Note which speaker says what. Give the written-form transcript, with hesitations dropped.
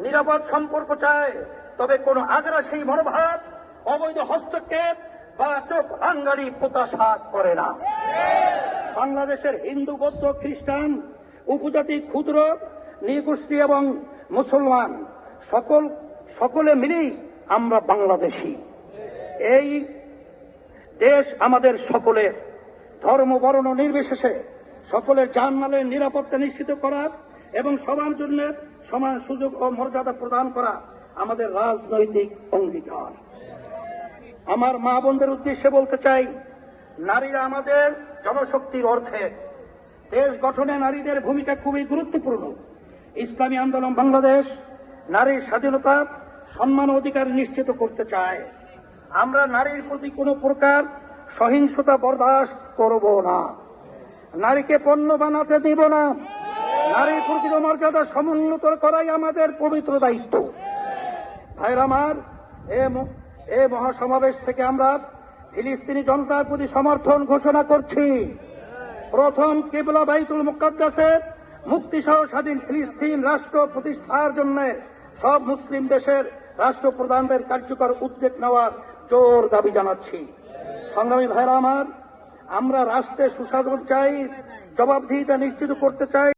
Speaker 1: নিরাপদ সম্পর্ক চায়, তবে কোন আগ্রাসী মনোভাব, অবৈধ হস্তক্ষেপ বা চোখ রাঙানি প্রত্যাশা করে না। বাংলাদেশের হিন্দু, বৌদ্ধ, খ্রিস্টান, উপজাতি, ক্ষুদ্র নৃগোষ্ঠী এবং মুসলমান সকলে মিলেই আমরা বাংলাদেশী। এই দেশ আমাদের সকলের, ধর্ম বর্ণ নির্বিশেষে সকলের জানমালের নিরাপত্তা নিশ্চিত করা এবং সবার জন্য সমান সুযোগ ও মর্যাদা প্রদান করা আমাদের রাজনৈতিক অঙ্গীকার। আমার মা বোনদের উদ্দেশ্যে বলতে চাই, নারীরা আমাদের জনশক্তির অর্থে। দেশ গঠনে নারীদের ভূমিকা খুবই গুরুত্বপূর্ণ। ইসলামী আন্দোলন বাংলাদেশ নারীর স্বাধীনতা, সম্মান ও অধিকার নিশ্চিত করতে চায়। আমরা নারীর প্রতি কোনো প্রকার সহিংসতা বরদাস্ত করব না। নারীকে পণ্য বানাতে দিব না। নারীর প্রকৃত মর্যাদা সমুন্নত করাই আমাদের পবিত্র দায়িত্ব। ভাইরা আমার, এ মহাসমাবেশ থেকে আমরা ফিলিস্তিনি জনতার প্রতি সমর্থন ঘোষণা করছি। প্রথম কিবলা বাইতুল মুকাদ্দাসে মুক্তিসহ স্বাধীন ফিলিস্তিন রাষ্ট্র প্রতিষ্ঠার জন্য সব মুসলিম দেশের রাষ্ট্রপ্রধানদের কার্যকর উদ্যোগ নেওয়ার জোর দাবি জানাচ্ছি। সংগ্রামী ভাইরা আমার, আমরা রাষ্ট্রের সুশাসন চাই, জবাবদিহিতা নিশ্চিত করতে চাই।